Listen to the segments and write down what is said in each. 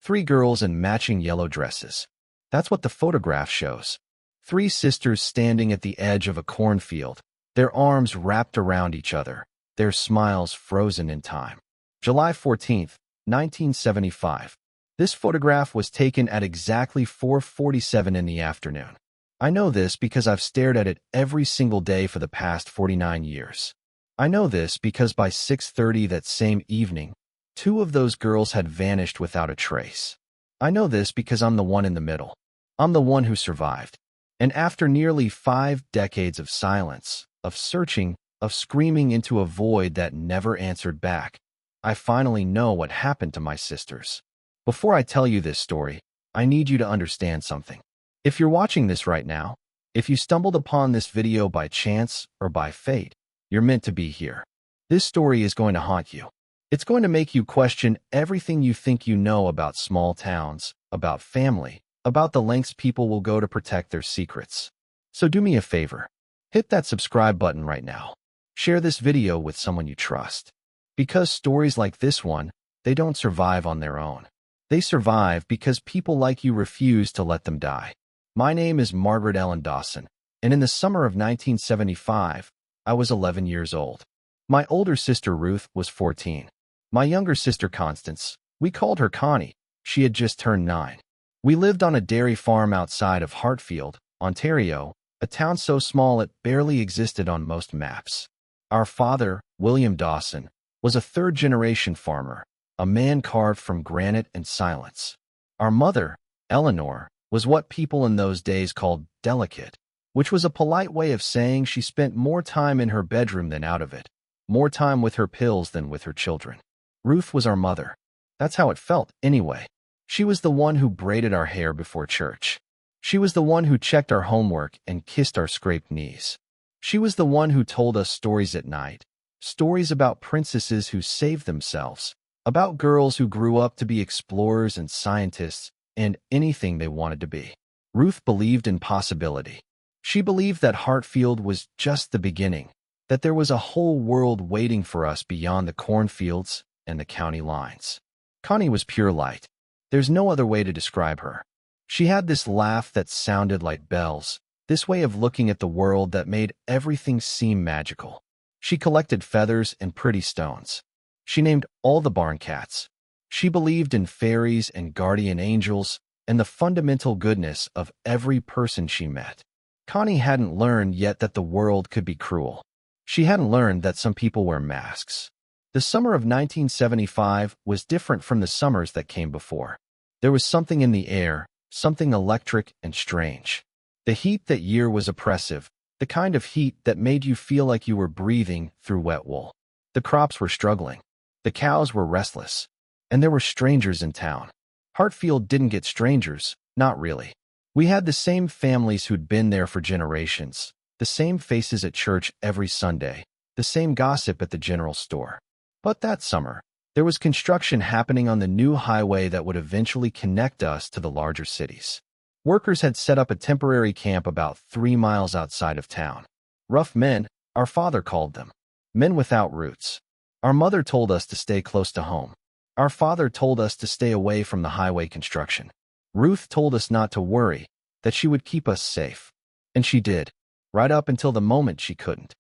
Three girls in matching yellow dresses. That's what the photograph shows. Three sisters standing at the edge of a cornfield, their arms wrapped around each other, their smiles frozen in time. July 14th, 1975. This photograph was taken at exactly 4:47 in the afternoon. I know this because I've stared at it every single day for the past 49 years. I know this because by 6:30 that same evening, two of those girls had vanished without a trace. I know this because I'm the one in the middle. I'm the one who survived. And after nearly 5 decades of silence, of searching, of screaming into a void that never answered back, I finally know what happened to my sisters. Before I tell you this story, I need you to understand something. If you're watching this right now, if you stumbled upon this video by chance or by fate, you're meant to be here. This story is going to haunt you. It's going to make you question everything you think you know about small towns, about family, about the lengths people will go to protect their secrets. So do me a favor. Hit that subscribe button right now. Share this video with someone you trust. Because stories like this one, they don't survive on their own. They survive because people like you refuse to let them die. My name is Margaret Dawson, and in the summer of 1975, I was 11 years old. My older sister Ruth was 14. My younger sister Constance, we called her Connie, she had just turned 9. We lived on a dairy farm outside of Hartfield, Ontario, a town so small it barely existed on most maps. Our father, William Dawson, was a third-generation farmer, a man carved from granite and silence. Our mother, Eleanor, was what people in those days called delicate, which was a polite way of saying she spent more time in her bedroom than out of it, more time with her pills than with her children. Ruth was our mother. That's how it felt, anyway. She was the one who braided our hair before church. She was the one who checked our homework and kissed our scraped knees. She was the one who told us stories at night, stories about princesses who saved themselves, about girls who grew up to be explorers and scientists and anything they wanted to be. Ruth believed in possibility. She believed that Hartfield was just the beginning, that there was a whole world waiting for us beyond the cornfields and the county lines. Connie was pure light. There's no other way to describe her. She had this laugh that sounded like bells, this way of looking at the world that made everything seem magical. She collected feathers and pretty stones. She named all the barn cats. She believed in fairies and guardian angels and the fundamental goodness of every person she met. Connie hadn't learned yet that the world could be cruel. She hadn't learned that some people wear masks. The summer of 1975 was different from the summers that came before. There was something in the air, something electric and strange. The heat that year was oppressive, the kind of heat that made you feel like you were breathing through wet wool. The crops were struggling. The cows were restless. And there were strangers in town. Hartfield didn't get strangers, not really. We had the same families who'd been there for generations, the same faces at church every Sunday, the same gossip at the general store. But that summer, there was construction happening on the new highway that would eventually connect us to the larger cities. Workers had set up a temporary camp about 3 miles outside of town. Rough men, our father called them. Men without roots. Our mother told us to stay close to home. Our father told us to stay away from the highway construction. Ruth told us not to worry, that she would keep us safe. And she did, right up until the moment she couldn't.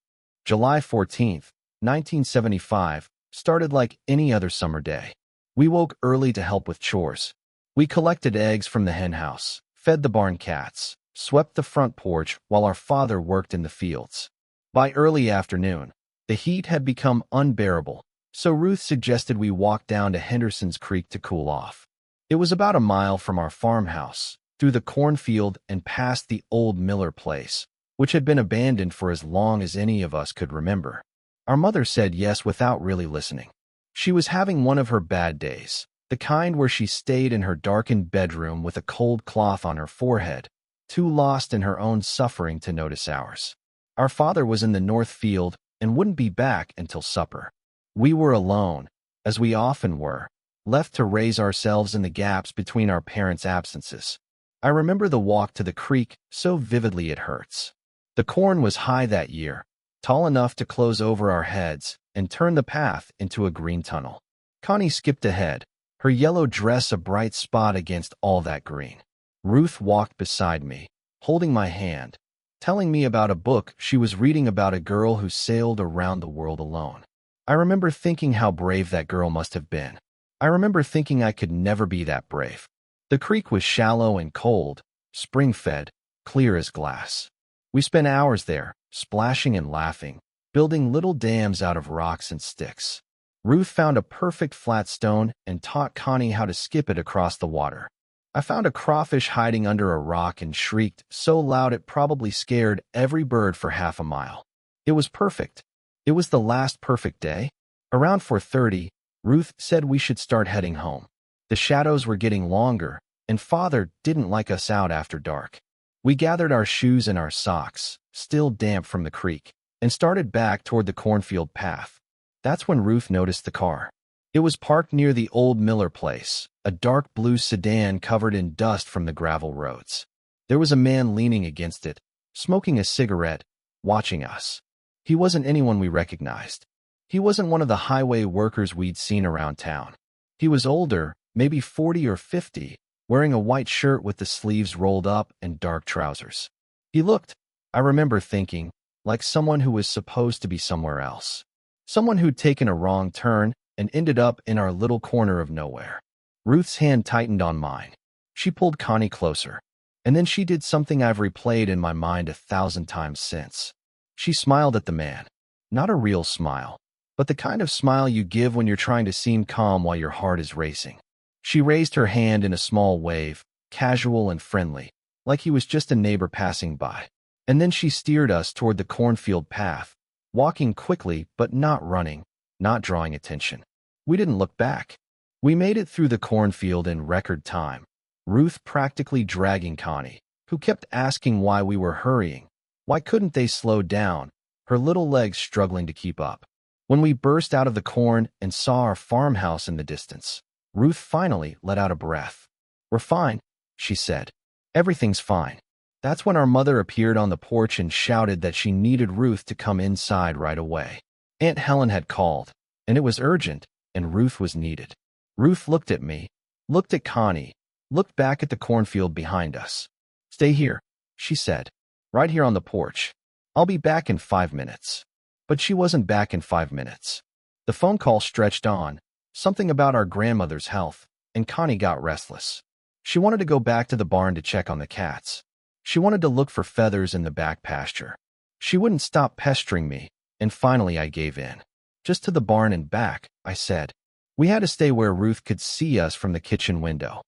July 14th, 1975, started like any other summer day. We woke early to help with chores. We collected eggs from the hen house, fed the barn cats, swept the front porch while our father worked in the fields. By early afternoon, the heat had become unbearable, so Ruth suggested we walk down to Henderson's Creek to cool off. It was about a mile from our farmhouse, through the cornfield and past the old Miller place, which had been abandoned for as long as any of us could remember. Our mother said yes without really listening. She was having one of her bad days, the kind where she stayed in her darkened bedroom with a cold cloth on her forehead, too lost in her own suffering to notice ours. Our father was in the north field and wouldn't be back until supper. We were alone, as we often were, left to raise ourselves in the gaps between our parents' absences. I remember the walk to the creek so vividly it hurts. The corn was high that year, tall enough to close over our heads and turn the path into a green tunnel. Connie skipped ahead, her yellow dress a bright spot against all that green. Ruth walked beside me, holding my hand, telling me about a book she was reading about a girl who sailed around the world alone. I remember thinking how brave that girl must have been. I remember thinking I could never be that brave. The creek was shallow and cold, spring-fed, clear as glass. We spent hours there, splashing and laughing, building little dams out of rocks and sticks. Ruth found a perfect flat stone and taught Connie how to skip it across the water. I found a crawfish hiding under a rock and shrieked so loud it probably scared every bird for half a mile. It was perfect. It was the last perfect day. Around 4:30, Ruth said we should start heading home. The shadows were getting longer, and Father didn't like us out after dark. We gathered our shoes and our socks, still damp from the creek, and started back toward the cornfield path. That's when Ruth noticed the car. It was parked near the old Miller place, a dark blue sedan covered in dust from the gravel roads. There was a man leaning against it, smoking a cigarette, watching us. He wasn't anyone we recognized. He wasn't one of the highway workers we'd seen around town. He was older, maybe 40 or 50, wearing a white shirt with the sleeves rolled up and dark trousers. He looked, I remember thinking, like someone who was supposed to be somewhere else. Someone who'd taken a wrong turn and ended up in our little corner of nowhere. Ruth's hand tightened on mine. She pulled Connie closer. And then she did something I've replayed in my mind 1,000 times since. She smiled at the man. Not a real smile, but the kind of smile you give when you're trying to seem calm while your heart is racing. She raised her hand in a small wave, casual and friendly, like he was just a neighbor passing by. And then she steered us toward the cornfield path, walking quickly but not running, not drawing attention. We didn't look back. We made it through the cornfield in record time, Ruth practically dragging Connie, who kept asking why we were hurrying. Why couldn't they slow down, her little legs struggling to keep up? When we burst out of the corn and saw our farmhouse in the distance, Ruth finally let out a breath. "We're fine," she said. "Everything's fine." That's when our mother appeared on the porch and shouted that she needed Ruth to come inside right away. Aunt Helen had called, and it was urgent, and Ruth was needed. Ruth looked at me, looked at Connie, looked back at the cornfield behind us. "Stay here," she said. "Right here on the porch. I'll be back in 5 minutes." But she wasn't back in 5 minutes. The phone call stretched on, something about our grandmother's health, and Connie got restless. She wanted to go back to the barn to check on the cats. She wanted to look for feathers in the back pasture. She wouldn't stop pestering me, and finally I gave in. "Just to the barn and back," I said. We had to stay where Ruth could see us from the kitchen window.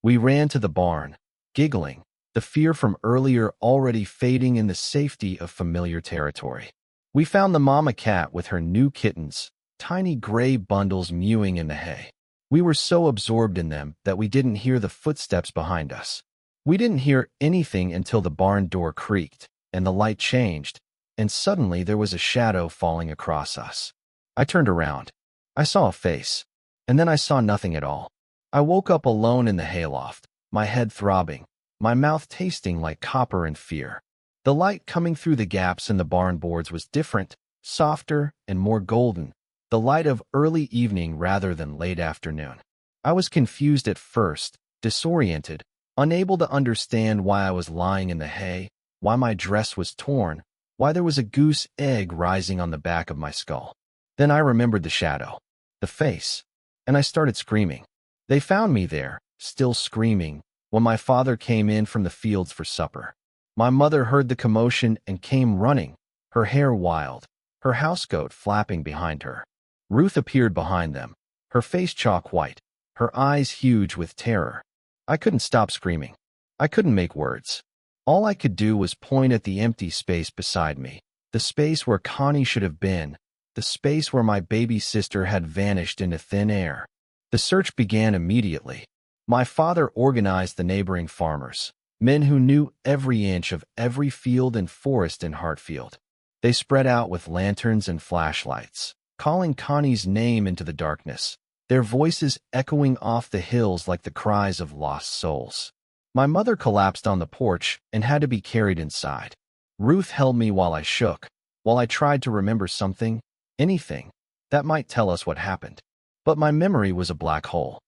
We ran to the barn, giggling, the fear from earlier already fading in the safety of familiar territory. We found the mama cat with her new kittens, tiny gray bundles mewing in the hay. We were so absorbed in them that we didn't hear the footsteps behind us. We didn't hear anything until the barn door creaked, and the light changed, and suddenly there was a shadow falling across us. I turned around. I saw a face, and then I saw nothing at all. I woke up alone in the hayloft, my head throbbing, my mouth tasting like copper and fear. The light coming through the gaps in the barn boards was different, softer, and more golden, the light of early evening rather than late afternoon. I was confused at first, disoriented, unable to understand why I was lying in the hay, why my dress was torn, why there was a goose egg rising on the back of my skull. Then I remembered the shadow, the face, and I started screaming. They found me there, still screaming, when my father came in from the fields for supper. My mother heard the commotion and came running, her hair wild, her housecoat flapping behind her. Ruth appeared behind them, her face chalk white, her eyes huge with terror. I couldn't stop screaming. I couldn't make words. All I could do was point at the empty space beside me, the space where Connie should have been, the space where my baby sister had vanished into thin air. The search began immediately. My father organized the neighboring farmers, men who knew every inch of every field and forest in Hartfield. They spread out with lanterns and flashlights, calling Connie's name into the darkness, their voices echoing off the hills like the cries of lost souls. My mother collapsed on the porch and had to be carried inside. Ruth held me while I shook, while I tried to remember something, anything, that might tell us what happened. But my memory was a black hole.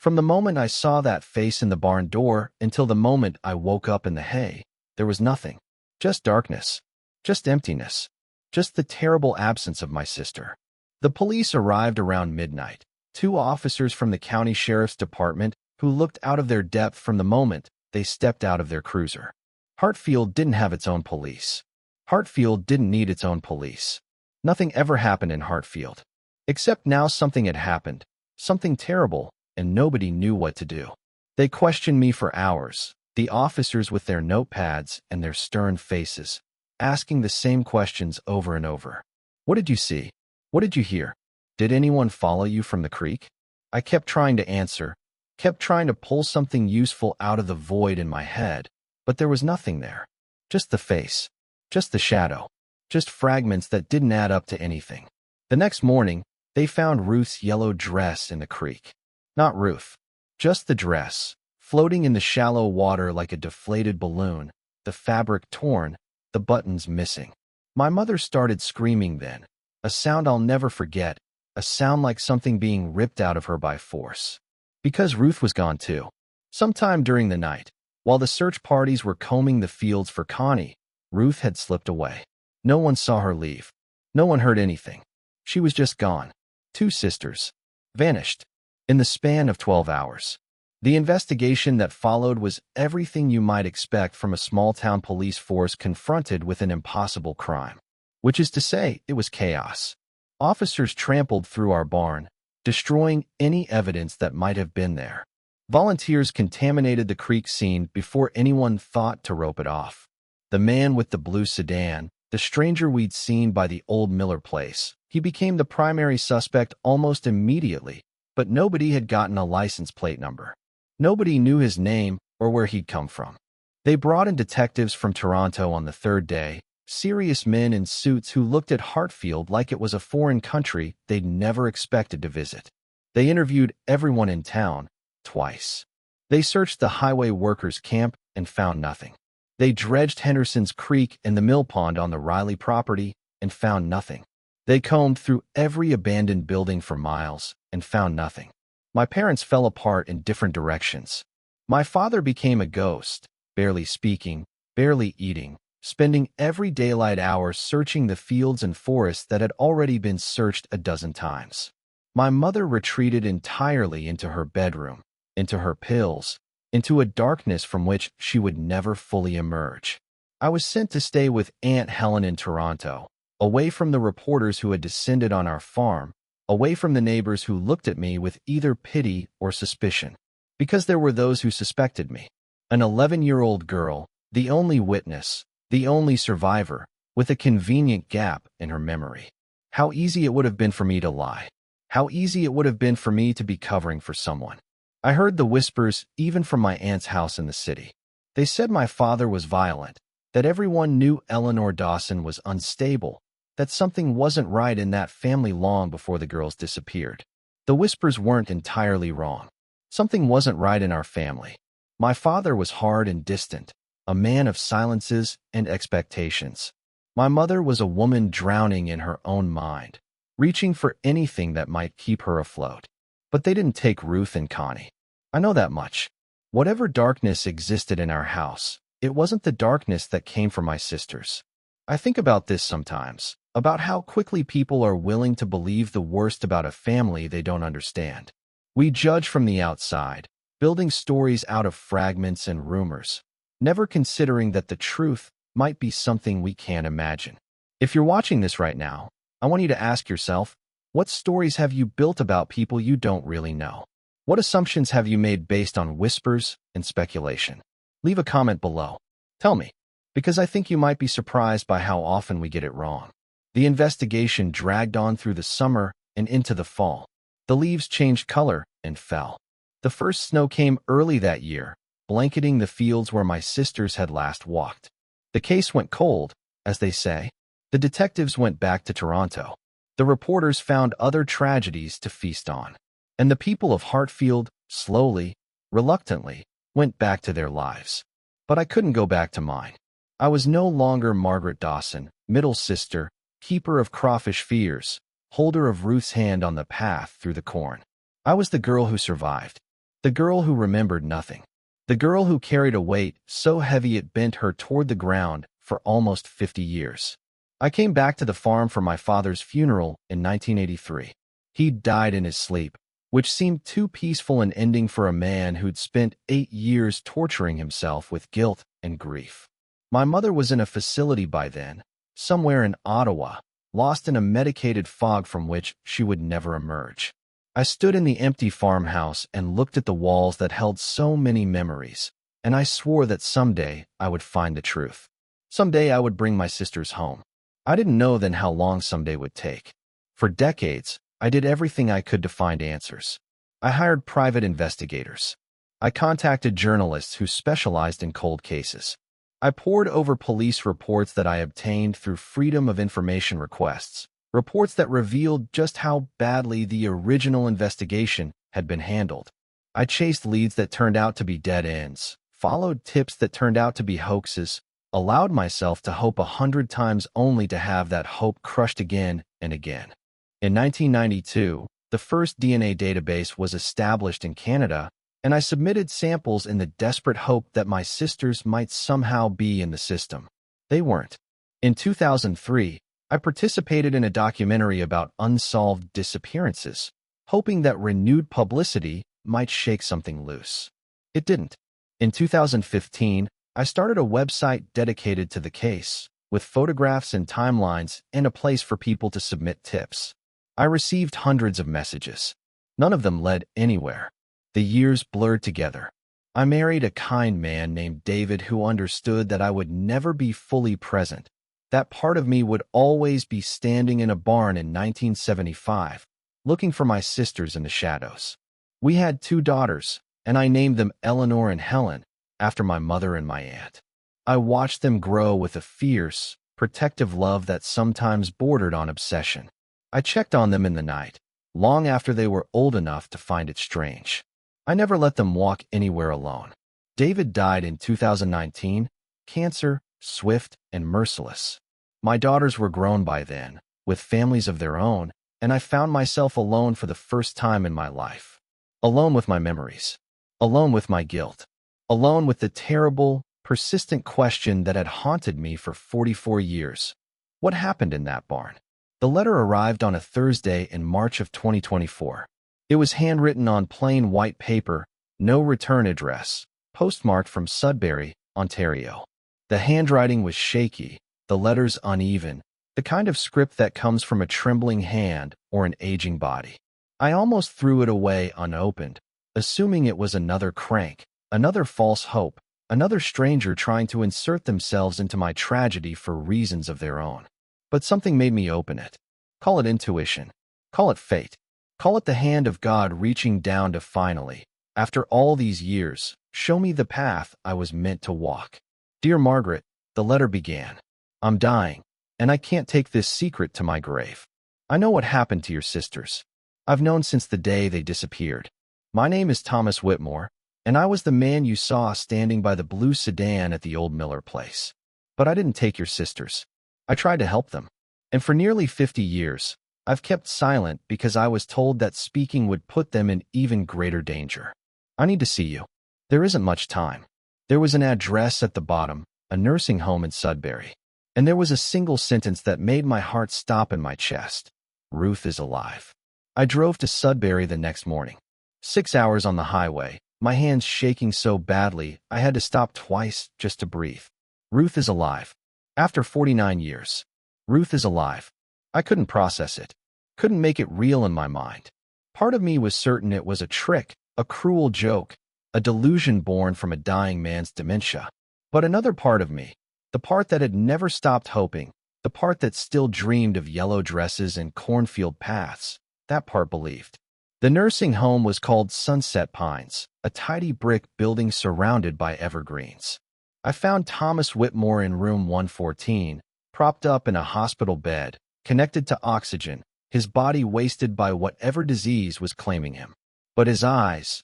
From the moment I saw that face in the barn door until the moment I woke up in the hay, there was nothing. Just darkness. Just emptiness. Just the terrible absence of my sister. The police arrived around midnight. 2 officers from the county sheriff's department who looked out of their depth from the moment they stepped out of their cruiser. Hartfield didn't have its own police. Hartfield didn't need its own police. Nothing ever happened in Hartfield. Except now something had happened. Something terrible, and nobody knew what to do. They questioned me for hours, the officers with their notepads and their stern faces, asking the same questions over and over. What did you see? What did you hear? Did anyone follow you from the creek? I kept trying to answer, kept trying to pull something useful out of the void in my head, but there was nothing there. Just the face. Just the shadow. Just fragments that didn't add up to anything. The next morning, they found Ruth's yellow dress in the creek. Not Ruth. Just the dress, floating in the shallow water like a deflated balloon, the fabric torn, the buttons missing. My mother started screaming then, a sound I'll never forget, a sound like something being ripped out of her by force. Because Ruth was gone too. Sometime during the night, while the search parties were combing the fields for Connie, Ruth had slipped away. No one saw her leave. No one heard anything. She was just gone. 2 sisters. Vanished. In the span of 12 hours. The investigation that followed was everything you might expect from a small-town police force confronted with an impossible crime. Which is to say, it was chaos. Officers trampled through our barn, destroying any evidence that might have been there. Volunteers contaminated the creek scene before anyone thought to rope it off. The man with the blue sedan, the stranger we'd seen by the old Miller place, he became the primary suspect almost immediately, but nobody had gotten a license plate number. Nobody knew his name or where he'd come from. They brought in detectives from Toronto on the 3rd day, serious men in suits who looked at Hartfield like it was a foreign country they'd never expected to visit. They interviewed everyone in town, twice. They searched the highway workers' camp and found nothing. They dredged Henderson's Creek and the mill pond on the Riley property and found nothing. They combed through every abandoned building for miles and found nothing. My parents fell apart in different directions. My father became a ghost, barely speaking, barely eating, spending every daylight hour searching the fields and forests that had already been searched a dozen times. My mother retreated entirely into her bedroom, into her pills, into a darkness from which she would never fully emerge. I was sent to stay with Aunt Helen in Toronto, away from the reporters who had descended on our farm, away from the neighbors who looked at me with either pity or suspicion, because there were those who suspected me. An 11-year-old girl, the only witness, the only survivor, with a convenient gap in her memory. How easy it would have been for me to lie. How easy it would have been for me to be covering for someone. I heard the whispers even from my aunt's house in the city. They said my father was violent, that everyone knew Eleanor Dawson was unstable, that something wasn't right in that family long before the girls disappeared. The whispers weren't entirely wrong. Something wasn't right in our family. My father was hard and distant, a man of silences and expectations. My mother was a woman drowning in her own mind, reaching for anything that might keep her afloat. But they didn't take Ruth and Connie. I know that much. Whatever darkness existed in our house, it wasn't the darkness that came from my sisters. I think about this sometimes, about how quickly people are willing to believe the worst about a family they don't understand. We judge from the outside, building stories out of fragments and rumors, never considering that the truth might be something we can't imagine. If you're watching this right now, I want you to ask yourself, what stories have you built about people you don't really know? What assumptions have you made based on whispers and speculation? Leave a comment below. Tell me, because I think you might be surprised by how often we get it wrong. The investigation dragged on through the summer and into the fall. The leaves changed color and fell. The first snow came early that year, blanketing the fields where my sisters had last walked. The case went cold, as they say. The detectives went back to Toronto. The reporters found other tragedies to feast on. And the people of Hartfield, slowly, reluctantly, went back to their lives. But I couldn't go back to mine. I was no longer Margaret Dawson, middle sister, keeper of crawfish fears, holder of Ruth's hand on the path through the corn. I was the girl who survived. The girl who remembered nothing. The girl who carried a weight so heavy it bent her toward the ground for almost 50 years. I came back to the farm for my father's funeral in 1983. He'd died in his sleep, which seemed too peaceful an ending for a man who'd spent 8 years torturing himself with guilt and grief. My mother was in a facility by then, somewhere in Ottawa, lost in a medicated fog from which she would never emerge. I stood in the empty farmhouse and looked at the walls that held so many memories, and I swore that someday I would find the truth. Someday I would bring my sisters home. I didn't know then how long someday would take. For decades, I did everything I could to find answers. I hired private investigators. I contacted journalists who specialized in cold cases. I pored over police reports that I obtained through Freedom of Information requests, reports that revealed just how badly the original investigation had been handled. I chased leads that turned out to be dead ends, followed tips that turned out to be hoaxes, allowed myself to hope 100 times only to have that hope crushed again and again. In 1992, the first DNA database was established in Canada, and I submitted samples in the desperate hope that my sisters might somehow be in the system. They weren't. In 2003, I participated in a documentary about unsolved disappearances, hoping that renewed publicity might shake something loose. It didn't. In 2015, I started a website dedicated to the case, with photographs and timelines and a place for people to submit tips. I received hundreds of messages. None of them led anywhere. The years blurred together. I married a kind man named David who understood that I would never be fully present. That part of me would always be standing in a barn in 1975, looking for my sisters in the shadows. We had 2 daughters, and I named them Eleanor and Helen, after my mother and my aunt. I watched them grow with a fierce, protective love that sometimes bordered on obsession. I checked on them in the night, long after they were old enough to find it strange. I never let them walk anywhere alone. David died in 2019, cancer, swift and merciless. My daughters were grown by then, with families of their own, and I found myself alone for the first time in my life. Alone with my memories. Alone with my guilt. Alone with the terrible, persistent question that had haunted me for 44 years. What happened in that barn? The letter arrived on a Thursday in March of 2024. It was handwritten on plain white paper, no return address, postmarked from Sudbury, Ontario. The handwriting was shaky, the letters uneven, the kind of script that comes from a trembling hand or an aging body. I almost threw it away unopened, assuming it was another crank, another false hope, another stranger trying to insert themselves into my tragedy for reasons of their own. But something made me open it. Call it intuition. Call it fate. Call it the hand of God reaching down to finally, after all these years, show me the path I was meant to walk. Dear Margaret, the letter began. I'm dying, and I can't take this secret to my grave. I know what happened to your sisters. I've known since the day they disappeared. My name is Thomas Whitmore, and I was the man you saw standing by the blue sedan at the old Miller place. But I didn't take your sisters. I tried to help them. And for nearly 50 years, I've kept silent because I was told that speaking would put them in even greater danger. I need to see you. There isn't much time. There was an address at the bottom, a nursing home in Sudbury. And there was a single sentence that made my heart stop in my chest. Ruth is alive. I drove to Sudbury the next morning. 6 hours on the highway, my hands shaking so badly I had to stop twice just to breathe. Ruth is alive. After 49 years. Ruth is alive. I couldn't process it. Couldn't make it real in my mind. Part of me was certain it was a trick, a cruel joke, a delusion born from a dying man's dementia. But another part of me, the part that had never stopped hoping, the part that still dreamed of yellow dresses and cornfield paths, that part believed. The nursing home was called Sunset Pines, a tidy brick building surrounded by evergreens. I found Thomas Whitmore in room 114, propped up in a hospital bed, connected to oxygen, his body wasted by whatever disease was claiming him. But his eyes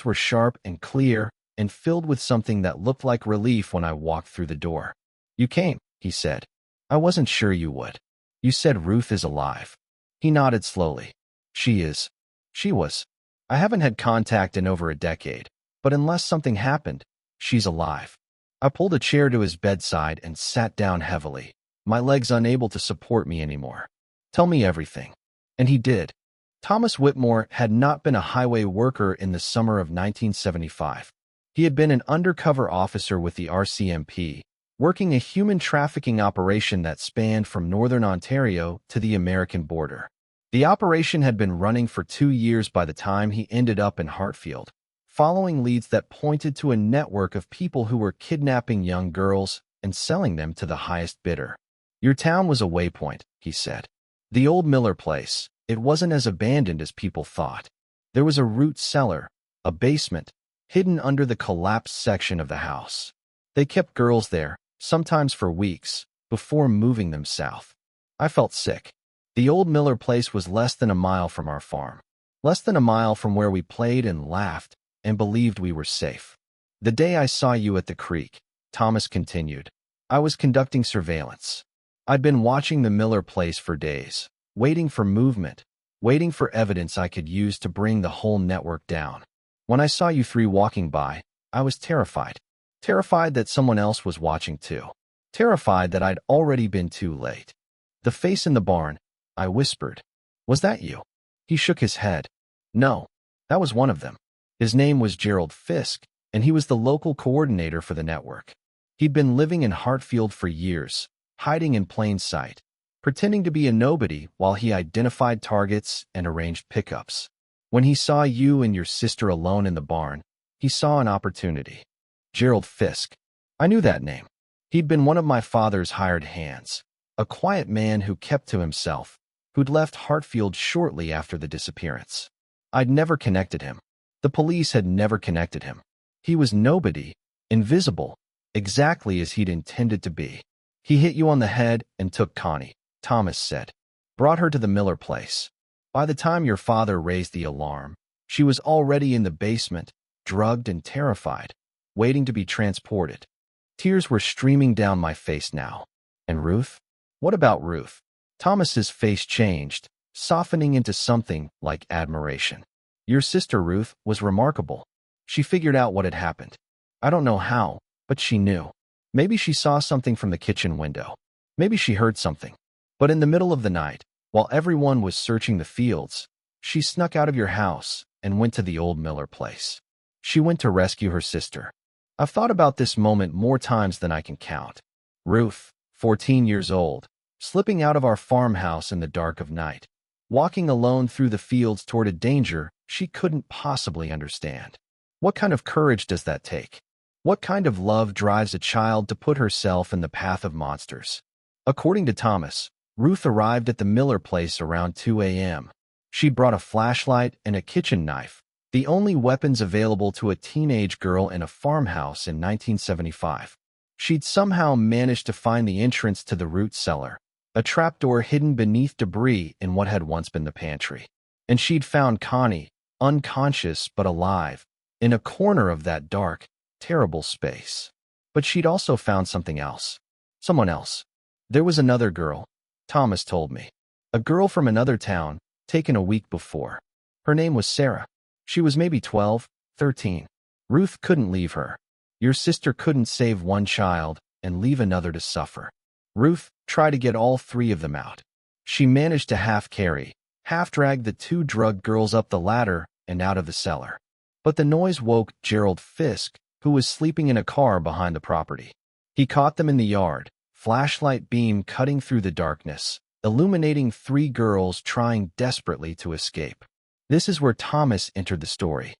were sharp and clear and filled with something that looked like relief when I walked through the door. You came, he said. I wasn't sure you would. You said Ruth is alive. He nodded slowly. She is. She was. I haven't had contact in over a decade, but unless something happened, she's alive. I pulled a chair to his bedside and sat down heavily, my legs unable to support me anymore. Tell me everything. And he did. Thomas Whitmore had not been a highway worker in the summer of 1975. He had been an undercover officer with the RCMP, working a human trafficking operation that spanned from northern Ontario to the American border. The operation had been running for 2 years by the time he ended up in Hartfield, following leads that pointed to a network of people who were kidnapping young girls and selling them to the highest bidder. Your town was a waypoint, he said. The old Miller place, it wasn't as abandoned as people thought. There was a root cellar, a basement, hidden under the collapsed section of the house. They kept girls there, sometimes for weeks, before moving them south. I felt sick. The old Miller place was less than a mile from our farm. Less than a mile from where we played and laughed and believed we were safe. The day I saw you at the creek, Thomas continued, I was conducting surveillance. I'd been watching the Miller place for days, waiting for movement, waiting for evidence I could use to bring the whole network down. When I saw you three walking by, I was terrified. Terrified that someone else was watching too. Terrified that I'd already been too late. The face in the barn, I whispered. Was that you? He shook his head. No, that was one of them. His name was Gerald Fisk, and he was the local coordinator for the network. He'd been living in Hartfield for years, hiding in plain sight, pretending to be a nobody while he identified targets and arranged pickups. When he saw you and your sister alone in the barn, he saw an opportunity. Gerald Fisk. I knew that name. He'd been one of my father's hired hands, a quiet man who kept to himself, who'd left Hartfield shortly after the disappearance. I'd never connected him. The police had never connected him. He was nobody, invisible, exactly as he'd intended to be. He hit you on the head and took Connie, Thomas said. Brought her to the Miller place. By the time your father raised the alarm, she was already in the basement, drugged and terrified, waiting to be transported. Tears were streaming down my face now. And Ruth? What about Ruth? Thomas's face changed, softening into something like admiration. Your sister Ruth was remarkable. She figured out what had happened. I don't know how, but she knew. Maybe she saw something from the kitchen window. Maybe she heard something. But in the middle of the night, while everyone was searching the fields, she snuck out of your house and went to the old Miller place. She went to rescue her sister. I've thought about this moment more times than I can count. Ruth, 14 years old, slipping out of our farmhouse in the dark of night, walking alone through the fields toward a danger she couldn't possibly understand. What kind of courage does that take? What kind of love drives a child to put herself in the path of monsters? According to Thomas, Ruth arrived at the Miller place around 2 a.m. She'd brought a flashlight and a kitchen knife, the only weapons available to a teenage girl in a farmhouse in 1975. She'd somehow managed to find the entrance to the root cellar, a trapdoor hidden beneath debris in what had once been the pantry. And she'd found Connie, unconscious but alive, in a corner of that dark, terrible space. But she'd also found something else. Someone else. There was another girl, Thomas told me. A girl from another town, taken a week before. Her name was Sarah. She was maybe 12, 13. Ruth couldn't leave her. Your sister couldn't save one child and leave another to suffer. Ruth tried to get all three of them out. She managed to half-carry, half-drag the two drugged girls up the ladder and out of the cellar. But the noise woke Gerald Fisk, who was sleeping in a car behind the property. He caught them in the yard, flashlight beam cutting through the darkness, illuminating three girls trying desperately to escape. This is where Thomas entered the story.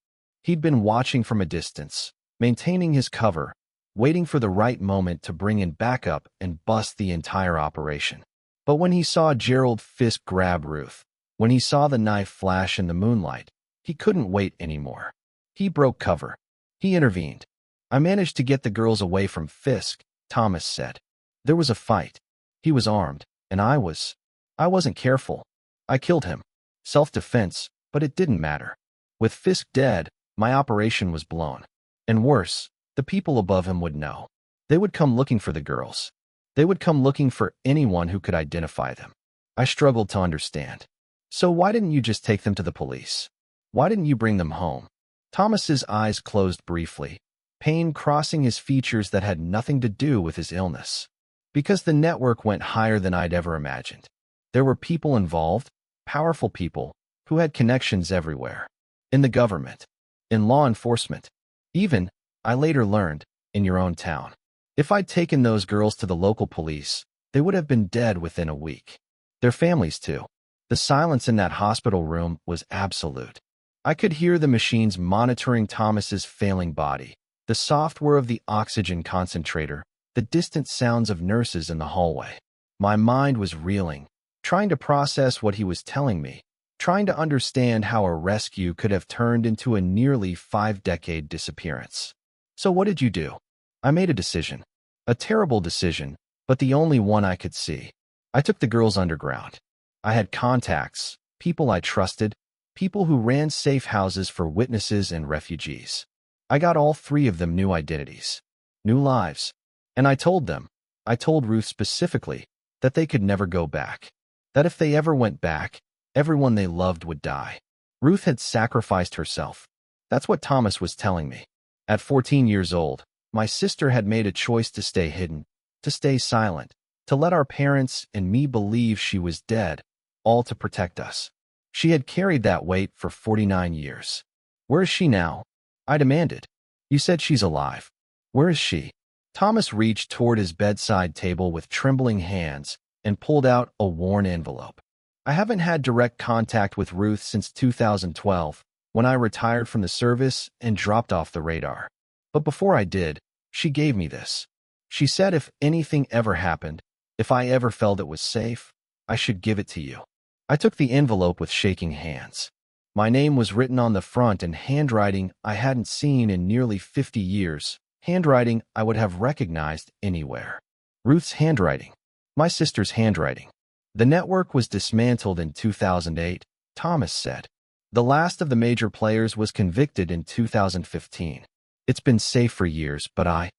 He'd been watching from a distance, maintaining his cover, waiting for the right moment to bring in backup and bust the entire operation. But when he saw Gerald Fisk grab Ruth, when he saw the knife flash in the moonlight, he couldn't wait anymore. He broke cover. He intervened. I managed to get the girls away from Fisk, Thomas said. There was a fight. He was armed, and I wasn't careful. I killed him. Self-defense, but it didn't matter. With Fisk dead, my operation was blown. And worse, the people above him would know. They would come looking for the girls. They would come looking for anyone who could identify them. I struggled to understand. So why didn't you just take them to the police? Why didn't you bring them home? Thomas's eyes closed briefly, pain crossing his features that had nothing to do with his illness. Because the network went higher than I'd ever imagined. There were people involved, powerful people, who had connections everywhere. In the government, in law enforcement, even, I later learned, in your own town. If I'd taken those girls to the local police, they would have been dead within a week. Their families too. The silence in that hospital room was absolute. I could hear the machines monitoring Thomas's failing body, the soft whir of the oxygen concentrator, the distant sounds of nurses in the hallway. My mind was reeling, trying to process what he was telling me, trying to understand how a rescue could have turned into a nearly 5-decade disappearance. So what did you do? I made a decision. A terrible decision, but the only one I could see. I took the girls underground. I had contacts, people I trusted, people who ran safe houses for witnesses and refugees. I got all 3 of them new identities, new lives. And I told Ruth specifically, that they could never go back. That if they ever went back, everyone they loved would die. Ruth had sacrificed herself. That's what Thomas was telling me. At 14 years old, my sister had made a choice to stay hidden, to stay silent, to let our parents and me believe she was dead, all to protect us. She had carried that weight for 49 years. Where is she now? I demanded. You said she's alive. Where is she? Thomas reached toward his bedside table with trembling hands and pulled out a worn envelope. I haven't had direct contact with Ruth since 2012, when I retired from the service and dropped off the radar. But before I did, she gave me this. She said if anything ever happened, if I ever felt it was safe, I should give it to you. I took the envelope with shaking hands. My name was written on the front in handwriting I hadn't seen in nearly 50 years, handwriting I would have recognized anywhere. Ruth's handwriting. My sister's handwriting. The network was dismantled in 2008, Thomas said. The last of the major players was convicted in 2015. It's been safe for years, but I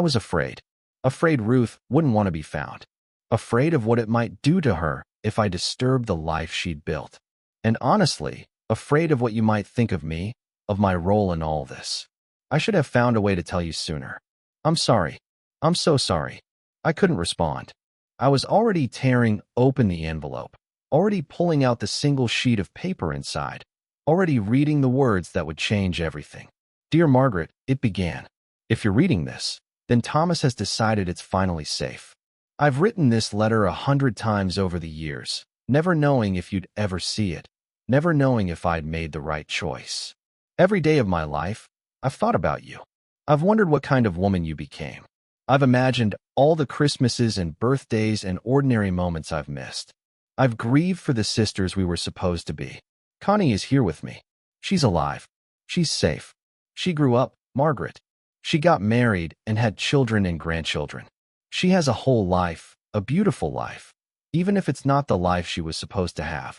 was afraid. Afraid Ruth wouldn't want to be found. Afraid of what it might do to her if I disturbed the life she'd built. And honestly, afraid of what you might think of me, of my role in all this. I should have found a way to tell you sooner. I'm sorry. I'm so sorry. I couldn't respond. I was already tearing open the envelope, already pulling out the single sheet of paper inside, already reading the words that would change everything. Dear Margaret, it began. If you're reading this, then Thomas has decided it's finally safe. I've written this letter 100 times over the years, never knowing if you'd ever see it, never knowing if I'd made the right choice. Every day of my life, I've thought about you. I've wondered what kind of woman you became. I've imagined all the Christmases and birthdays and ordinary moments I've missed. I've grieved for the sisters we were supposed to be. Connie is here with me. She's alive. She's safe. She grew up, Margaret. She got married and had children and grandchildren. She has a whole life, a beautiful life, even if it's not the life she was supposed to have.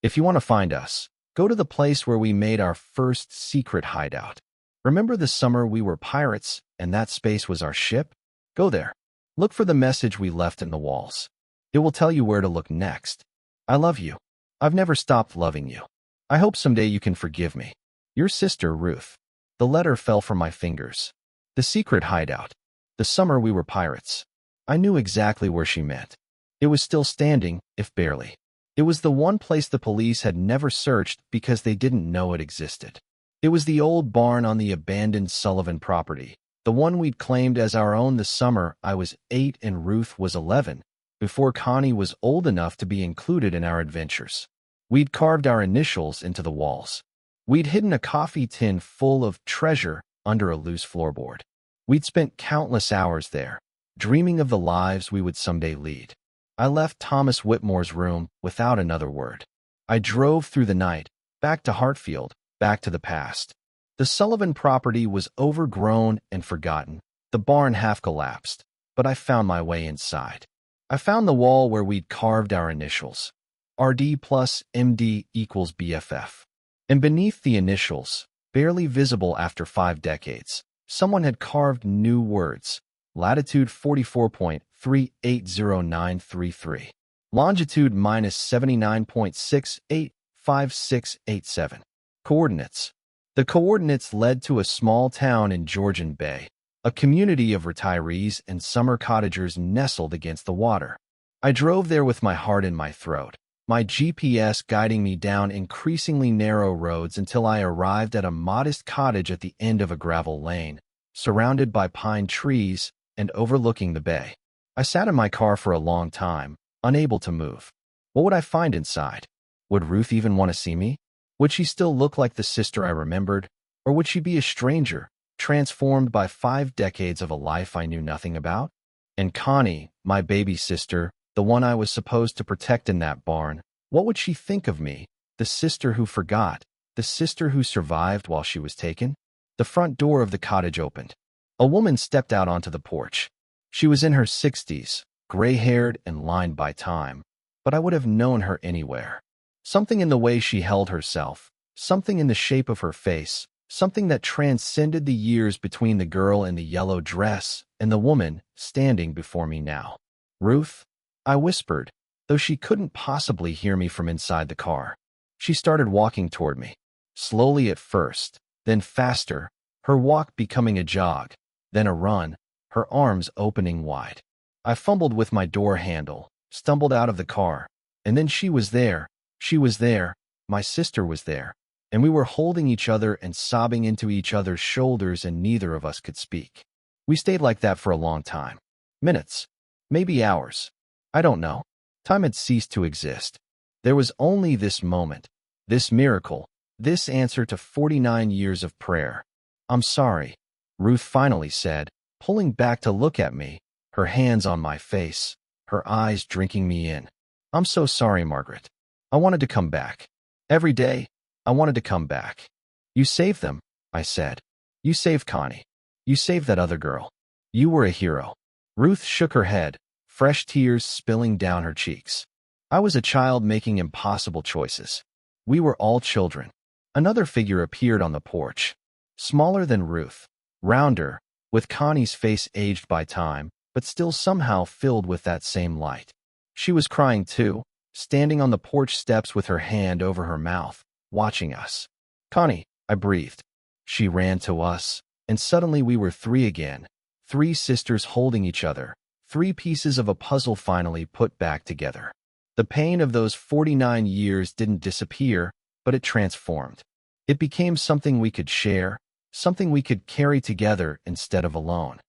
If you want to find us, go to the place where we made our first secret hideout. Remember the summer we were pirates and that space was our ship? Go there. Look for the message we left in the walls. It will tell you where to look next. I love you. I've never stopped loving you. I hope someday you can forgive me. Your sister, Ruth. The letter fell from my fingers. The secret hideout. The summer we were pirates. I knew exactly where she meant. It was still standing, if barely. It was the one place the police had never searched because they didn't know it existed. It was the old barn on the abandoned Sullivan property, the one we'd claimed as our own the summer I was 8 and Ruth was 11, before Connie was old enough to be included in our adventures. We'd carved our initials into the walls. We'd hidden a coffee tin full of treasure under a loose floorboard. We'd spent countless hours there, dreaming of the lives we would someday lead. I left Thomas Whitmore's room without another word. I drove through the night, back to Hartfield, back to the past. The Sullivan property was overgrown and forgotten, the barn half collapsed, but I found my way inside. I found the wall where we'd carved our initials. RD plus MD equals BFF. And beneath the initials, barely visible after 5 decades, someone had carved new words. Latitude 44.3809333. Longitude -79.685687. Coordinates. The coordinates led to a small town in Georgian Bay, a community of retirees and summer cottagers nestled against the water. I drove there with my heart in my throat, my GPS guiding me down increasingly narrow roads until I arrived at a modest cottage at the end of a gravel lane, surrounded by pine trees and overlooking the bay. I sat in my car for a long time, unable to move. What would I find inside? Would Ruth even want to see me? Would she still look like the sister I remembered? Or would she be a stranger, transformed by 5 decades of a life I knew nothing about? And Connie, my baby sister, the one I was supposed to protect in that barn, what would she think of me? The sister who forgot, the sister who survived while she was taken? The front door of the cottage opened. A woman stepped out onto the porch. She was in her 60s, gray-haired and lined by time, but I would have known her anywhere. Something in the way she held herself, something in the shape of her face, something that transcended the years between the girl in the yellow dress and the woman standing before me now. "Ruth?" I whispered, though she couldn't possibly hear me from inside the car. She started walking toward me, slowly at first, then faster, her walk becoming a jog, then a run, her arms opening wide. I fumbled with my door handle, stumbled out of the car, and then she was there. She was there, my sister was there, and we were holding each other and sobbing into each other's shoulders, and neither of us could speak. We stayed like that for a long time. Minutes, maybe hours. I don't know. Time had ceased to exist. There was only this moment, this miracle, this answer to 49 years of prayer. "I'm sorry," Ruth finally said, pulling back to look at me, her hands on my face, her eyes drinking me in. "I'm so sorry, Margaret. I wanted to come back. Every day, I wanted to come back." "You saved them," I said. "You saved Connie. You saved that other girl. You were a hero." Ruth shook her head, fresh tears spilling down her cheeks. "I was a child making impossible choices. We were all children." Another figure appeared on the porch, smaller than Ruth, rounder, with Connie's face aged by time, but still somehow filled with that same light. She was crying too, standing on the porch steps with her hand over her mouth, watching us. "Connie," I breathed. She ran to us, and suddenly we were 3 again, 3 sisters holding each other, 3 pieces of a puzzle finally put back together. The pain of those 49 years didn't disappear, but it transformed. It became something we could share, something we could carry together instead of alone.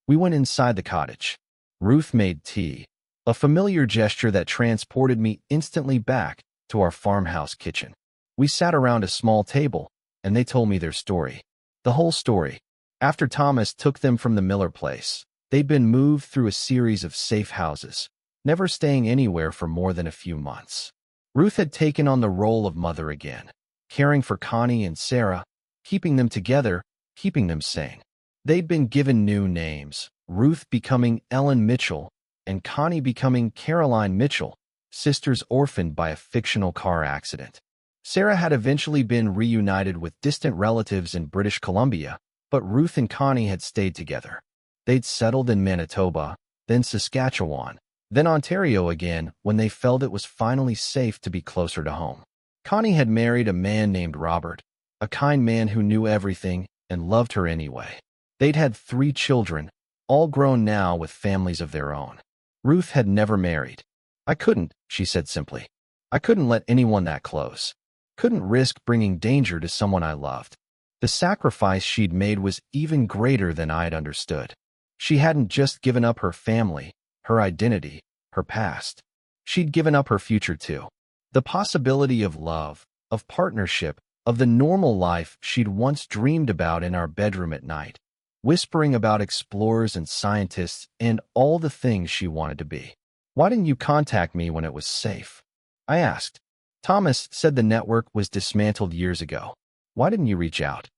We went inside the cottage. Ruth made tea, a familiar gesture that transported me instantly back to our farmhouse kitchen. We sat around a small table, and they told me their story. The whole story. After Thomas took them from the Miller place, they'd been moved through a series of safe houses, never staying anywhere for more than a few months. Ruth had taken on the role of mother again, caring for Connie and Sarah, keeping them together, keeping them sane. They'd been given new names, Ruth becoming Ellen Mitchell, and Connie becoming Caroline Mitchell, sisters orphaned by a fictional car accident. Sarah had eventually been reunited with distant relatives in British Columbia, but Ruth and Connie had stayed together. They'd settled in Manitoba, then Saskatchewan, then Ontario again when they felt it was finally safe to be closer to home. Connie had married a man named Robert, a kind man who knew everything and loved her anyway. They'd had 3 children, all grown now with families of their own. Ruth had never married. "I couldn't," she said simply. "I couldn't let anyone that close. Couldn't risk bringing danger to someone I loved." The sacrifice she'd made was even greater than I'd understood. She hadn't just given up her family, her identity, her past. She'd given up her future too. The possibility of love, of partnership, of the normal life she'd once dreamed about in our bedroom at night, whispering about explorers and scientists and all the things she wanted to be. "Why didn't you contact me when it was safe?" I asked. "Thomas said the network was dismantled years ago. Why didn't you reach out?"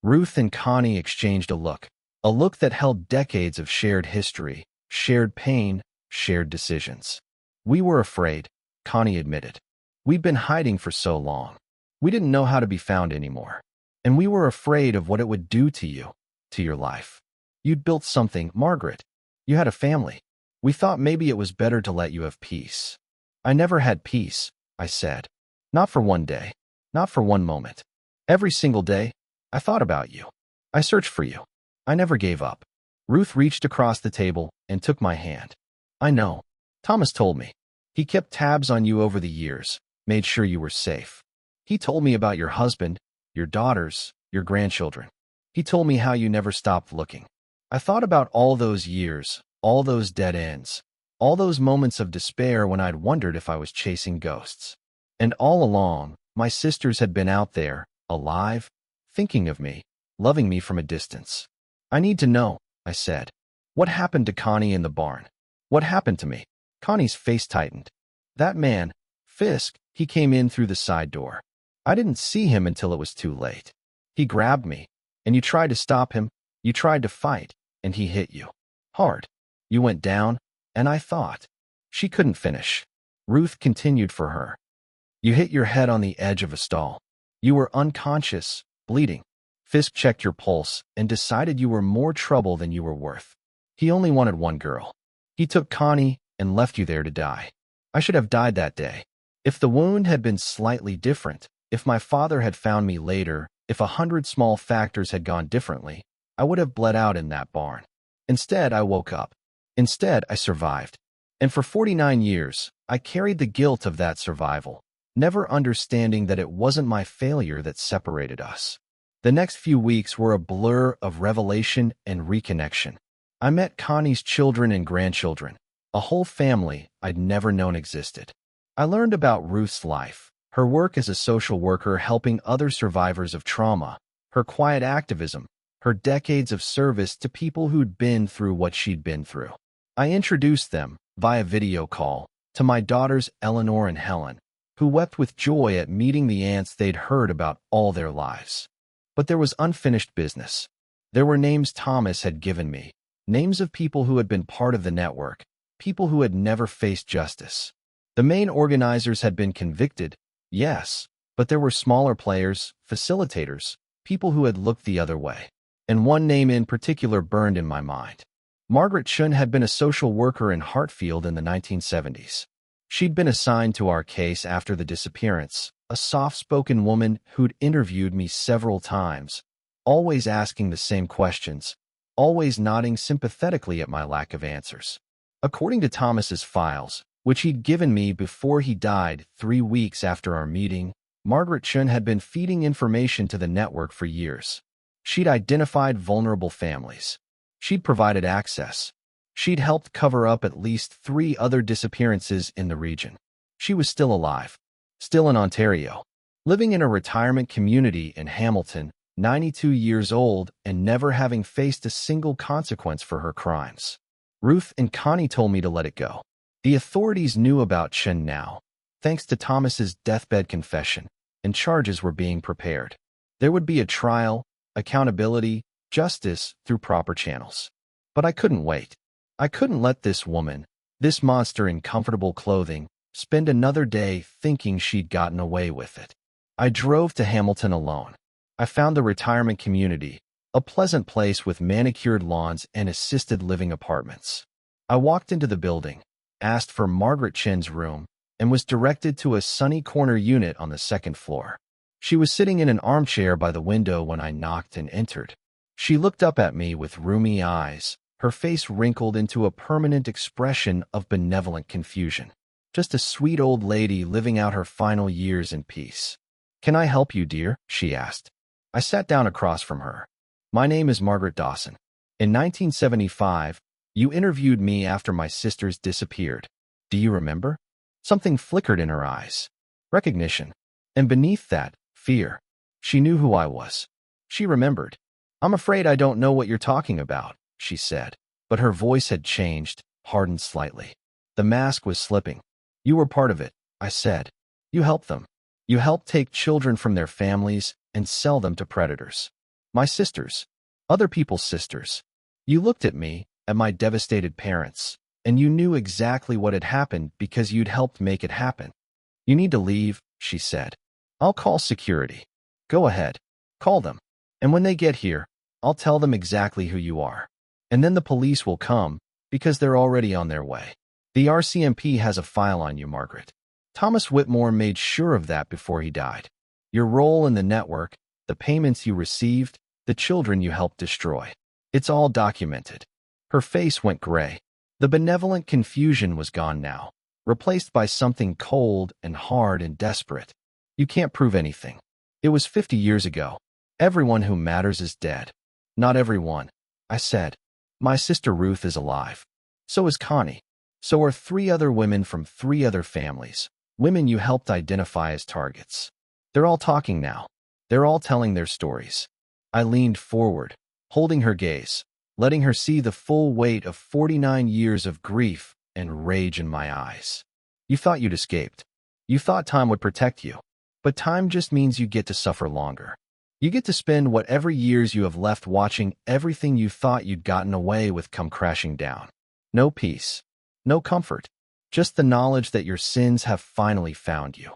Ruth and Connie exchanged a look that held decades of shared history, shared pain, shared decisions. "We were afraid," Connie admitted. "We'd been hiding for so long. We didn't know how to be found anymore. And we were afraid of what it would do to you, to your life. You'd built something, Margaret. You had a family. We thought maybe it was better to let you have peace." "I never had peace," I said. "Not for one day. Not for one moment. Every single day, I thought about you. I searched for you. I never gave up. Ruth reached across the table and took my hand. I know. Thomas told me. He kept tabs on you over the years, made sure you were safe. He told me about your husband, your daughters, your grandchildren. He told me how you never stopped looking. I thought about all those years, all those dead ends, all those moments of despair when I'd wondered if I was chasing ghosts. And all along, my sisters had been out there, alive, thinking of me, loving me from a distance. I need to know, I said. What happened to Connie in the barn? What happened to me? Connie's face tightened. That man, Fisk, he came in through the side door. I didn't see him until it was too late. He grabbed me, and you tried to stop him, you tried to fight, and he hit you. Hard. You went down, and I thought. She couldn't finish. Ruth continued for her. You hit your head on the edge of a stall. You were unconscious, bleeding. Fisk checked your pulse and decided you were more trouble than you were worth. He only wanted one girl. He took Connie and left you there to die. I should have died that day. If the wound had been slightly different, if my father had found me later, if 100 small factors had gone differently, I would have bled out in that barn. Instead, I woke up. Instead, I survived. And for 49 years, I carried the guilt of that survival, never understanding that it wasn't my failure that separated us. The next few weeks were a blur of revelation and reconnection. I met Connie's children and grandchildren, a whole family I'd never known existed. I learned about Ruth's life, her work as a social worker helping other survivors of trauma, her quiet activism, her decades of service to people who'd been through what she'd been through. I introduced them, via video call, to my daughters Eleanor and Helen, who wept with joy at meeting the aunts they'd heard about all their lives. But there was unfinished business. There were names Thomas had given me, names of people who had been part of the network, people who had never faced justice. The main organizers had been convicted, yes, but there were smaller players, facilitators, people who had looked the other way. And one name in particular burned in my mind. Margaret had been a social worker in Hartfield in the 1970s. She'd been assigned to our case after the disappearance, a soft-spoken woman who'd interviewed me several times, always asking the same questions, always nodding sympathetically at my lack of answers. According to Thomas's files, which he'd given me before he died 3 weeks after our meeting, Margaret had been feeding information to the network for years. She'd identified vulnerable families. She'd provided access. She'd helped cover up at least 3 other disappearances in the region. She was still alive, still in Ontario, living in a retirement community in Hamilton, 92 years old and never having faced a single consequence for her crimes. Ruth and Connie told me to let it go. The authorities knew about Chen now, thanks to Thomas's deathbed confession, and charges were being prepared. There would be a trial, accountability, justice through proper channels. But I couldn't wait. I couldn't let this woman, this monster in comfortable clothing, spend another day thinking she'd gotten away with it. I drove to Hamilton alone. I found the retirement community, a pleasant place with manicured lawns and assisted living apartments. I walked into the building, asked for Margaret Chen's room, and was directed to a sunny corner unit on the 2nd floor. She was sitting in an armchair by the window when I knocked and entered. She looked up at me with rheumy eyes, her face wrinkled into a permanent expression of benevolent confusion. Just a sweet old lady living out her final years in peace. "Can I help you, dear?" she asked. I sat down across from her. "My name is Margaret Dawson. In 1975, you interviewed me after my sisters disappeared. Do you remember?" Something flickered in her eyes. Recognition. And beneath that, fear. She knew who I was. She remembered. "I'm afraid I don't know what you're talking about," she said. But her voice had changed, hardened slightly. The mask was slipping. "You were part of it," I said. "You helped them. You helped take children from their families and sell them to predators. My sisters. Other people's sisters. You looked at me, at my devastated parents, and you knew exactly what had happened because you'd helped make it happen. You need to leave," she said. "I'll call security. Go ahead. Call them. And when they get here, I'll tell them exactly who you are. And then the police will come, because they're already on their way. The RCMP has a file on you, Margaret. Thomas Whitmore made sure of that before he died. Your role in the network, the payments you received, the children you helped destroy. It's all documented. Her face went gray. The benevolent confusion was gone now, replaced by something cold and hard and desperate. You can't prove anything. It was 50 years ago. Everyone who matters is dead. Not everyone, I said. My sister Ruth is alive. So is Connie. So are 3 other women from 3 other families, women you helped identify as targets. They're all talking now. They're all telling their stories. I leaned forward, holding her gaze, letting her see the full weight of 49 years of grief and rage in my eyes. You thought you'd escaped. You thought time would protect you. But time just means you get to suffer longer. You get to spend whatever years you have left watching everything you thought you'd gotten away with come crashing down. No peace. No comfort. Just the knowledge that your sins have finally found you.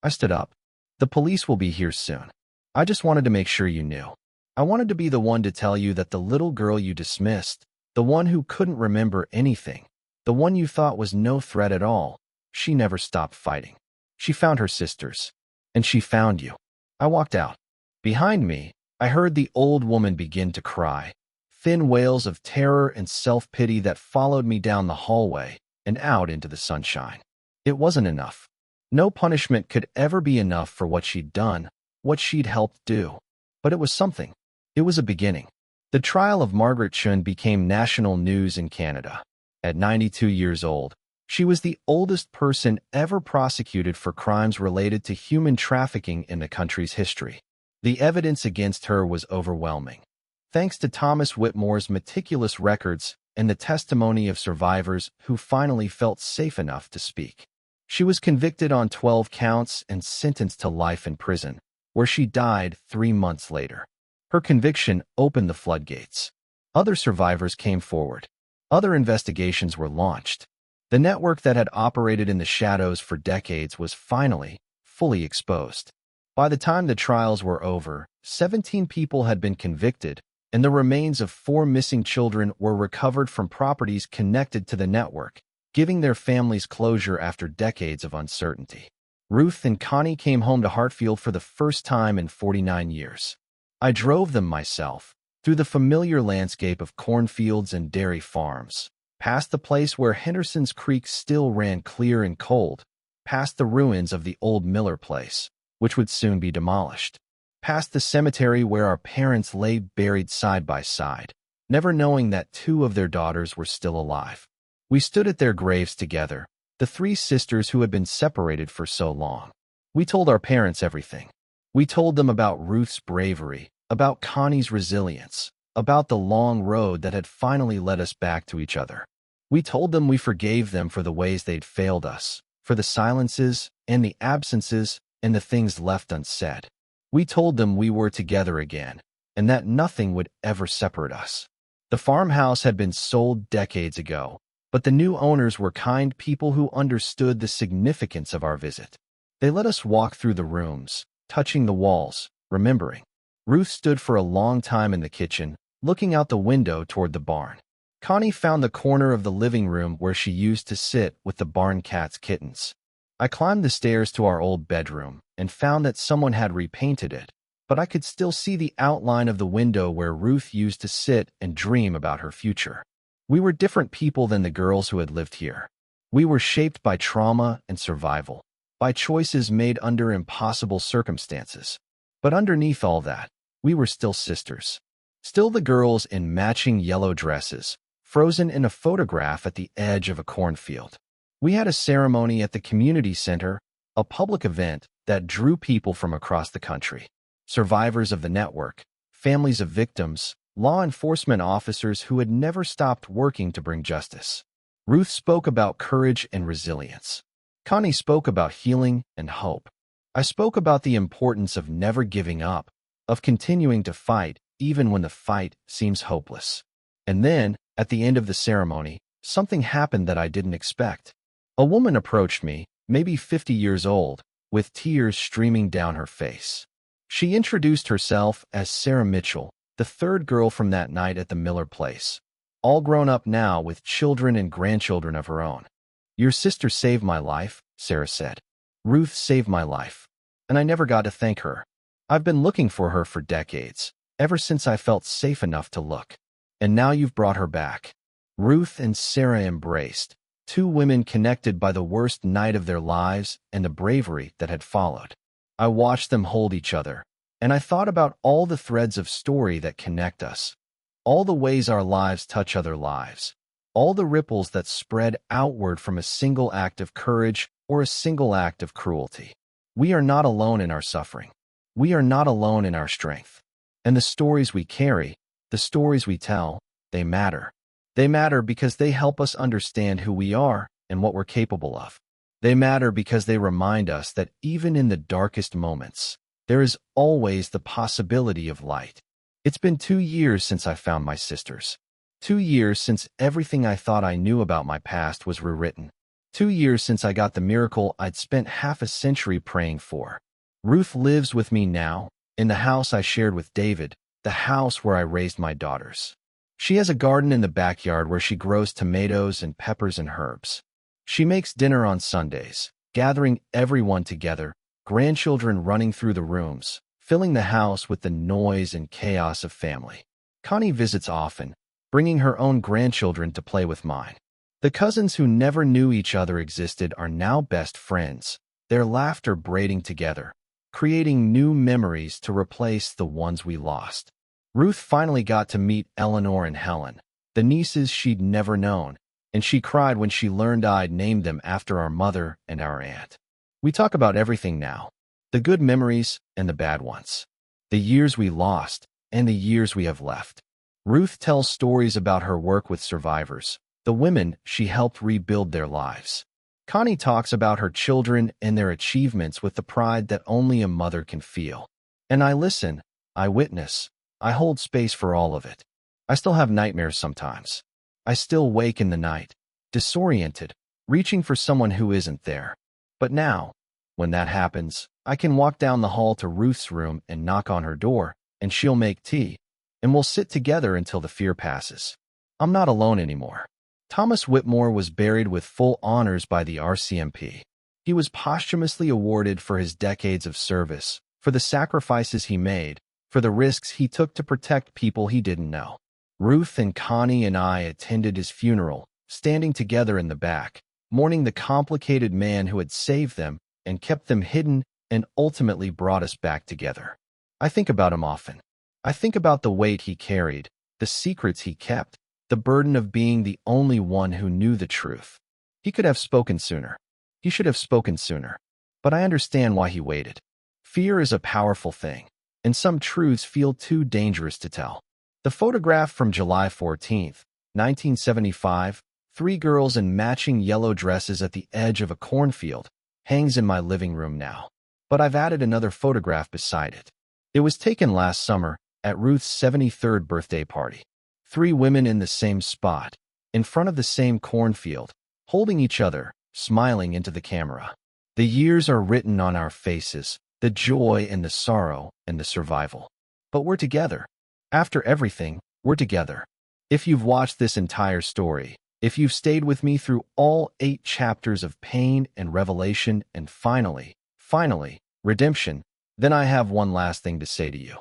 I stood up. The police will be here soon. I just wanted to make sure you knew. I wanted to be the one to tell you that the little girl you dismissed, the one who couldn't remember anything, the one you thought was no threat at all, she never stopped fighting. She found her sisters. And she found you. I walked out. Behind me, I heard the old woman begin to cry, thin wails of terror and self-pity that followed me down the hallway and out into the sunshine. It wasn't enough. No punishment could ever be enough for what she'd done, what she'd helped do. But it was something. It was a beginning. The trial of Margaret became national news in Canada. At 92 years old, she was the oldest person ever prosecuted for crimes related to human trafficking in the country's history. The evidence against her was overwhelming. Thanks to Thomas Whitmore's meticulous records and the testimony of survivors who finally felt safe enough to speak. She was convicted on 12 counts and sentenced to life in prison, where she died 3 months later. Her conviction opened the floodgates. Other survivors came forward. Other investigations were launched. The network that had operated in the shadows for decades was finally, fully exposed. By the time the trials were over, 17 people had been convicted, and the remains of 4 missing children were recovered from properties connected to the network, giving their families closure after decades of uncertainty. Ruth and Connie came home to Hartfield for the first time in 49 years. I drove them myself, through the familiar landscape of cornfields and dairy farms, past the place where Henderson's Creek still ran clear and cold, past the ruins of the old Miller place, which would soon be demolished, past the cemetery where our parents lay buried side by side, never knowing that 2 of their daughters were still alive. We stood at their graves together, the 3 sisters who had been separated for so long. We told our parents everything. We told them about Ruth's bravery, about Connie's resilience, about the long road that had finally led us back to each other. We told them we forgave them for the ways they'd failed us, for the silences and the absences and the things left unsaid. We told them we were together again, and that nothing would ever separate us. The farmhouse had been sold decades ago, but the new owners were kind people who understood the significance of our visit. They let us walk through the rooms, touching the walls, remembering. Ruth stood for a long time in the kitchen, looking out the window toward the barn. Connie found the corner of the living room where she used to sit with the barn cat's kittens. I climbed the stairs to our old bedroom and found that someone had repainted it, but I could still see the outline of the window where Ruth used to sit and dream about her future. We were different people than the girls who had lived here. We were shaped by trauma and survival, by choices made under impossible circumstances. But underneath all that, we were still sisters. Still the girls in matching yellow dresses, frozen in a photograph at the edge of a cornfield. We had a ceremony at the community center, a public event that drew people from across the country. Survivors of the network, families of victims, law enforcement officers who had never stopped working to bring justice. Ruth spoke about courage and resilience. Connie spoke about healing and hope. I spoke about the importance of never giving up, of continuing to fight even when the fight seems hopeless. And then, at the end of the ceremony, something happened that I didn't expect. A woman approached me, maybe 50 years old, with tears streaming down her face. She introduced herself as Sarah Mitchell, the 3rd girl from that night at the Miller place, all grown up now with children and grandchildren of her own. "Your sister saved my life," Sarah said. "Ruth saved my life. And I never got to thank her. I've been looking for her for decades, ever since I felt safe enough to look. And now you've brought her back." Ruth and Sarah embraced, two women connected by the worst night of their lives and the bravery that had followed. I watched them hold each other, and I thought about all the threads of story that connect us, all the ways our lives touch other lives, all the ripples that spread outward from a single act of courage or a single act of cruelty. We are not alone in our suffering. We are not alone in our strength. And the stories we carry, the stories we tell, they matter. They matter because they help us understand who we are and what we're capable of. They matter because they remind us that even in the darkest moments, there is always the possibility of light. It's been 2 years since I found my sisters. 2 years since everything I thought I knew about my past was rewritten. 2 years since I got the miracle I'd spent half a century praying for. Ruth lives with me now, in the house I shared with David, the house where I raised my daughters. She has a garden in the backyard where she grows tomatoes and peppers and herbs. She makes dinner on Sundays, gathering everyone together, grandchildren running through the rooms, filling the house with the noise and chaos of family. Connie visits often, bringing her own grandchildren to play with mine. The cousins who never knew each other existed are now best friends, their laughter braiding together, creating new memories to replace the ones we lost. Ruth finally got to meet Eleanor and Helen, the nieces she'd never known, and she cried when she learned I'd named them after our mother and our aunt. We talk about everything now, the good memories and the bad ones, the years we lost and the years we have left. Ruth tells stories about her work with survivors, the women she helped rebuild their lives. Connie talks about her children and their achievements with the pride that only a mother can feel. And I listen, I witness, I hold space for all of it. I still have nightmares sometimes. I still wake in the night, disoriented, reaching for someone who isn't there. But now, when that happens, I can walk down the hall to Ruth's room and knock on her door, and she'll make tea, and we'll sit together until the fear passes. I'm not alone anymore. Thomas Whitmore was buried with full honors by the RCMP. He was posthumously awarded for his decades of service, for the sacrifices he made, for the risks he took to protect people he didn't know. Ruth and Connie and I attended his funeral, standing together in the back, mourning the complicated man who had saved them and kept them hidden and ultimately brought us back together. I think about him often. I think about the weight he carried, the secrets he kept, the burden of being the only one who knew the truth. He could have spoken sooner. He should have spoken sooner. But I understand why he waited. Fear is a powerful thing, and some truths feel too dangerous to tell. The photograph from July 14, 1975, 3 girls in matching yellow dresses at the edge of a cornfield, hangs in my living room now. But I've added another photograph beside it. It was taken last summer at Ruth's 73rd birthday party. 3 women in the same spot, in front of the same cornfield, holding each other, smiling into the camera. The years are written on our faces, the joy and the sorrow and the survival. But we're together. After everything, we're together. If you've watched this entire story, if you've stayed with me through all 8 chapters of pain and revelation and finally, redemption, then I have one last thing to say to you.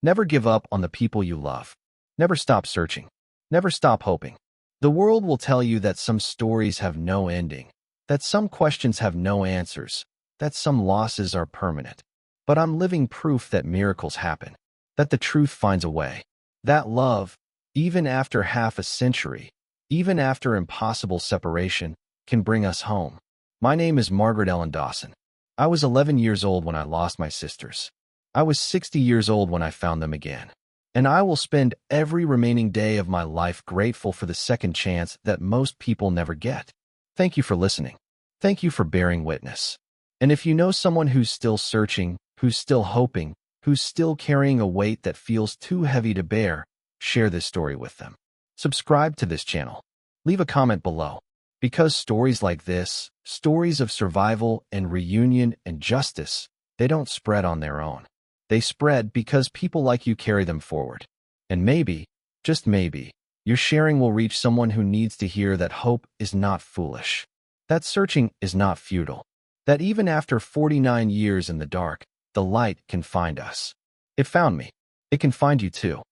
Never give up on the people you love. Never stop searching. Never stop hoping. The world will tell you that some stories have no ending, that some questions have no answers, that some losses are permanent. But I'm living proof that miracles happen, that the truth finds a way, that love, even after half a century, even after impossible separation, can bring us home. My name is Margaret Dawson. I was 11 years old when I lost my sisters. I was 60 years old when I found them again. And I will spend every remaining day of my life grateful for the second chance that most people never get. Thank you for listening. Thank you for bearing witness. And if you know someone who's still searching, who's still hoping, who's still carrying a weight that feels too heavy to bear, share this story with them. Subscribe to this channel. Leave a comment below. Because stories like this, stories of survival and reunion and justice, they don't spread on their own. They spread because people like you carry them forward. And maybe, just maybe, your sharing will reach someone who needs to hear that hope is not foolish, that searching is not futile, that even after 49 years in the dark, The light can find us. It found me. It can find you too.